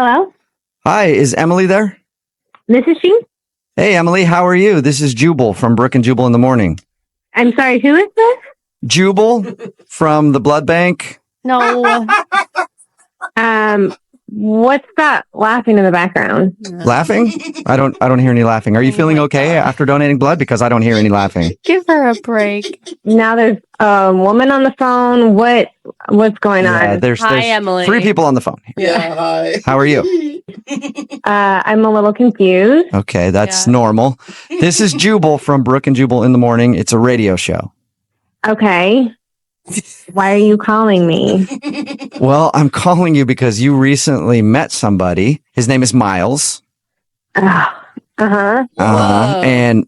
Hello? Hi, is Emily there? This is she? Hey, Emily, how are you? This is Jubal from Brooke and Jubal in the morning. I'm sorry, who is this? Jubal from the blood bank. No. What's that laughing in the background? Laughing? I don't hear any laughing. Are you feeling okay after donating blood? Because I don't hear any laughing. Give her a break. Now there's a woman on the phone. What's going on? There's Emily. 3 people on the phone. Yeah, hi. How are you? I'm a little confused. Okay, that's normal. This is Jubal from Brooke and Jubal in the morning. It's a radio show. Okay. Why are you calling me? Well, I'm calling you because you recently met somebody. His name is Miles. And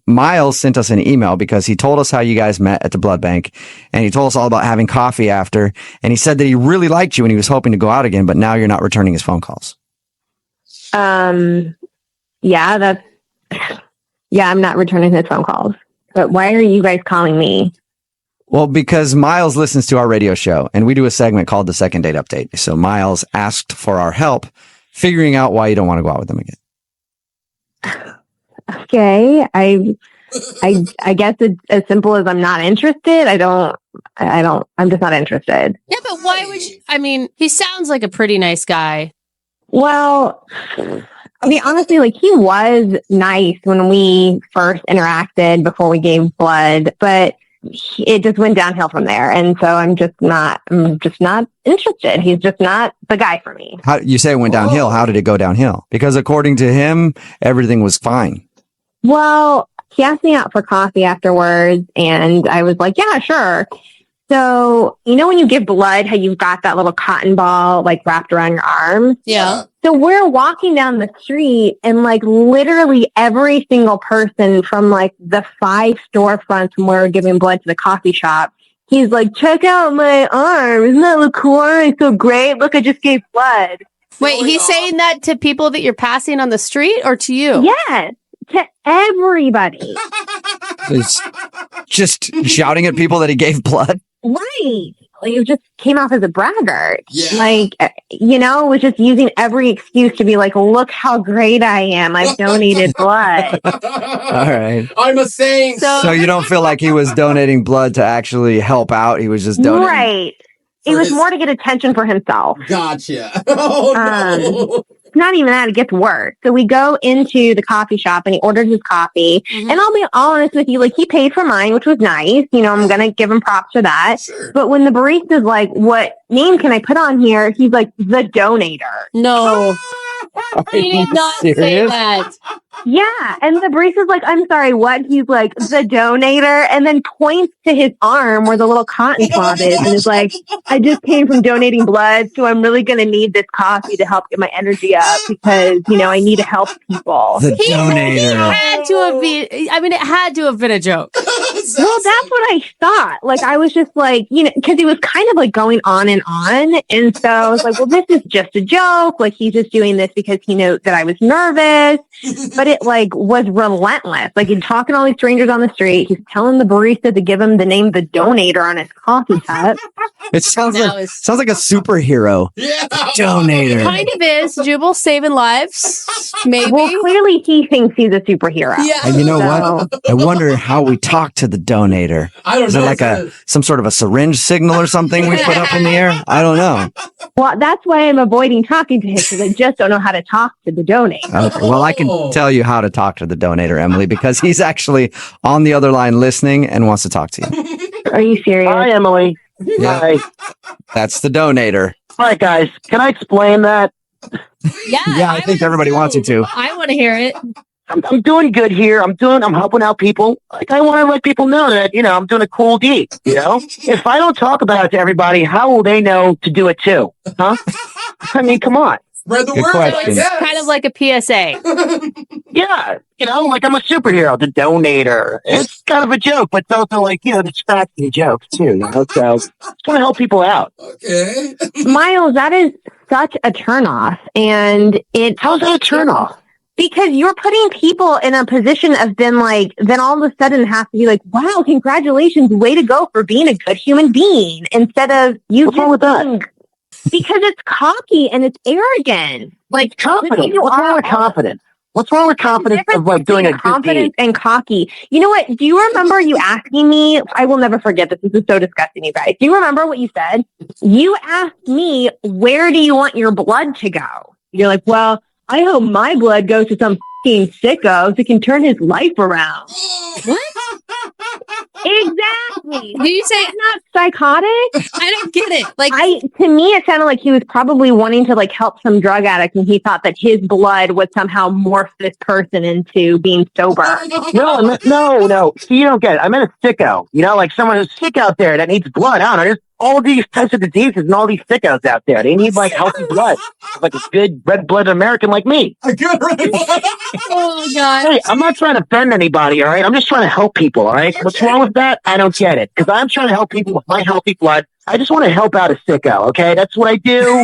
Miles sent us an email because he told us how you guys met at the blood bank, and he told us all about having coffee after, and he said that he really liked you and he was hoping to go out again, but now you're not returning his phone calls. I'm not returning his phone calls. But why are you guys calling me? Well, because Miles listens to our radio show, and we do a segment called the Second Date Update. So Miles asked for our help figuring out why you don't want to go out with him again. Okay. I guess it's as simple as I'm not interested. I'm just not interested. Yeah, but why would you? I mean, he sounds like a pretty nice guy. Well, I mean, honestly, he was nice when we first interacted before we gave blood, but it just went downhill from there. And so I'm just not interested. He's just not the guy for me. How you say it went downhill? How did it go downhill? Because according to him, everything was fine. Well, he asked me out for coffee afterwards, and I was like, yeah, sure. So, when you give blood, how you've got that little cotton ball wrapped around your arm? Yeah. So we're walking down the street, and literally every single person from the 5 storefronts from where we're giving blood to the coffee shop, he's like, check out my arm. Isn't that look cool? It's so great. Look, I just gave blood. Wait, he's saying that to people that you're passing on the street or to you? Yes, to everybody. He's just shouting at people that he gave blood. Right. It just came off as a braggart. Yeah. Was just using every excuse to be like, look how great I am. I've donated blood. All right. I'm a saint. So you don't feel like he was donating blood to actually help out? He was just donating. Right. It was more to get attention for himself. Gotcha. Oh, no. Not even that, it gets worse. So we go into the coffee shop and he orders his coffee. Mm-hmm. And I'll be honest with you, he paid for mine, which was nice. I'm going to give him props for that. Sure. But when the barista's like, what name can I put on here? He's like, the donator. No. He did not say that. Yeah. And the barista's like, I'm sorry, what? He's like, the donator. And then points to his arm where the little cotton swab is. And is like, I just came from donating blood. So I'm really going to need this coffee to help get my energy up because, I need to help people. The donator. It had to have been a joke. Well, that's what I thought. I was just like, because he was kind of going on and on. And so I was like, well, this is just a joke. He's just doing this because he knows that I was nervous. But it was relentless. He's talking to all these strangers on the street. He's telling the barista to give him the name the donator on his coffee cup. It sounds like a superhero. Yeah. Donator. Kind of is. Jubal saving lives. Maybe. Well, clearly he thinks he's a superhero. Yeah. And you know what? I wonder how we talk to the donator. I don't know. Is it some sort of a syringe signal or something we put up in the air? I don't know. Well, that's why I'm avoiding talking to him because I just don't know how to talk to the donator. Okay. Well, I can tell you how to talk to the donator, Emily, because he's actually on the other line listening and wants to talk to you. Are you serious? Hi, Emily. Yeah. Hi. That's the donator. All right, guys. Can I explain that? Yeah, I think everybody wants you to. I want to hear it. I'm doing good here. I'm helping out people. I want to let people know that, I'm doing a cool deed, If I don't talk about it to everybody, how will they know to do it too? Huh? I mean, come on. Spread the Good word. question. Yes. Kind of like a PSA. Yeah. I'm a superhero, the donator. It's kind of a joke, but it's also the distracting joke too, So just want to help people out. Okay. Miles, that is such a turnoff. And How's that a turnoff? because you're putting people in a position of then all of a sudden have to be like, wow, congratulations, way to go for being a good human being instead of you What's wrong with that? being Because it's cocky and it's arrogant. Like Confident. What's wrong with confidence? What's wrong with confidence of like doing a good confidence deed? and cocky. You know what? Do you remember you asking me? I will never forget this. This is so disgusting, you guys. Do you remember what you said? You asked me, where do you want your blood to go? You're like, well, I hope my blood goes to some f***ing sicko so can turn his life around. What? Exactly. Did you say? It's not psychotic. I don't get it. Like, To me, it sounded like he was probably wanting to like help some drug addict, and he thought that his blood would somehow morph this person into being sober. No. See, you don't get it. I meant a sicko. You know, like someone who's sick out there that needs blood. I don't know. There's all these types of diseases and all these sickos out there. They need like healthy blood, like a good red-blooded American like me. A good red blood. oh god. Hey, I'm not trying to offend anybody, all right? I'm just trying to help people, all right? What's wrong with that? I don't get it. Because I'm trying to help people with my healthy blood. I just want to help out a sicko, okay? That's what I do.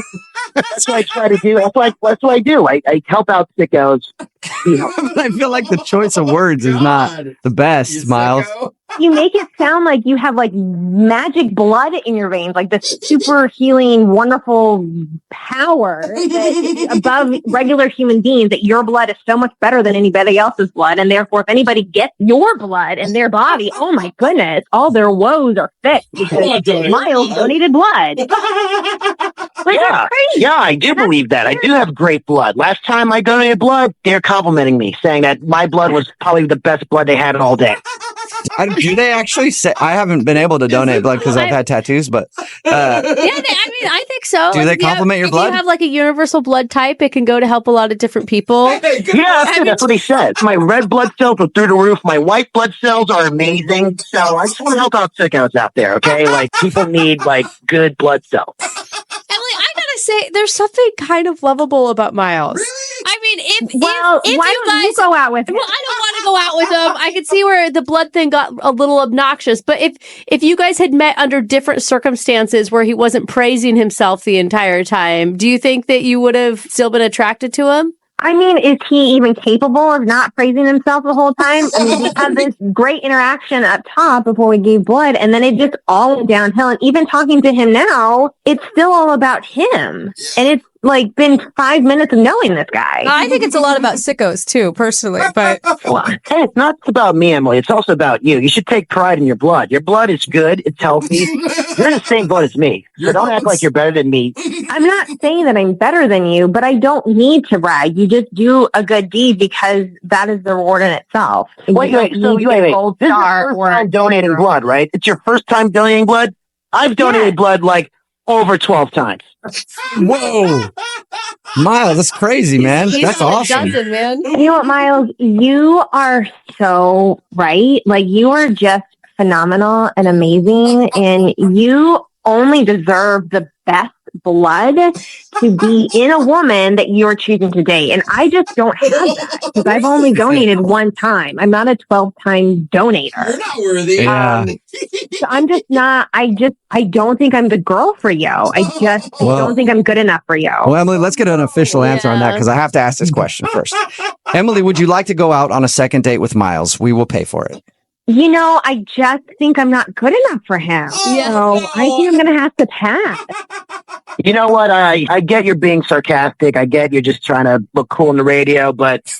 That's what I try to do. That's what I do. I help out sickos. I feel like the choice of words is not the best, You Miles. sicko. You make it sound like you have like magic blood in your veins, like this super healing, wonderful power that is above regular human beings, that your blood is so much better than anybody else's blood. And therefore, if anybody gets your blood in their body, oh my goodness, all their woes are fixed because Miles donated blood. Like, that's crazy. Yeah, I do believe that. I do have great blood. Last time I donated blood, they're complimenting me, saying that my blood was probably the best blood they had all day. Do they actually say? I haven't been able to donate blood because I've had tattoos, but I think so. do they compliment your if blood? you have like a universal blood type, it can go to help a lot of different people. Hey, good Yeah, that's what he says. My red blood cells are through the roof. My white blood cells are amazing. So I just want to help out sickos out there, okay? Like, people need, like, good blood cells. Emily, I gotta say, there's something kind of lovable about Miles. I mean, if Well, if why you don't you guys go out with him? Well, I don't want to go out with him. I could see where the blood thing got a little obnoxious. But if you guys had met under different circumstances where he wasn't praising himself the entire time, do you think that you would have still been attracted to him? I mean, is he even capable of not praising himself the whole time? I mean, we had this great interaction up top before we gave blood, and then it just all went downhill. And even talking to him now, it's still all about him. And it's like been 5 minutes of knowing this guy. I think it's a lot about sickos too, personally. But Well, hey, it's not about me, Emily. It's also about you. You should take pride in your blood. Your blood is good. It's healthy. You're in the same blood as me. So don't act like you're better than me. I'm not saying that I'm better than you, but I don't need to brag. You just do a good deed because that is the reward in itself. Wait. You don't need to get a gold This is star your first or time donating blood, right? It's your first time donating blood? I've donated blood like over 12 times. Whoa, Miles, that's crazy, man. He's That's like a awesome. dozen, man. You know what, Miles? You are so right. Like, you are just phenomenal and amazing, and you only deserve the best blood to be in a woman that you're choosing to date. And I just don't have that because I've only donated one time. I'm not a 12-time donator. You're not worthy. Yeah. So I'm just not, I don't think I'm the girl for you. I just don't think I'm good enough for you. Well, Emily, let's get an official answer on that because I have to ask this question first. Emily, would you like to go out on a second date with Miles? We will pay for it. You know, I just think I'm not good enough for him. Yeah. So I think I'm going to have to pass. You know what? I get you're being sarcastic. I get you're just trying to look cool on the radio, but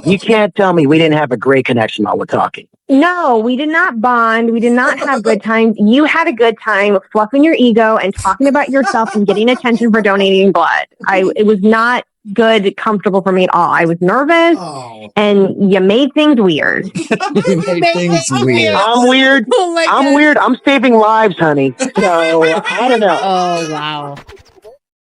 you can't tell me we didn't have a great connection while we're talking. No, we did not bond. We did not have good times. You had a good time fluffing your ego and talking about yourself and getting attention for donating blood. It was not good, comfortable for me at all. I was nervous, Oh. and you made things weird. Things weird. I'm weird. Oh my I'm weird. I'm saving lives, honey. So I don't know. Oh wow.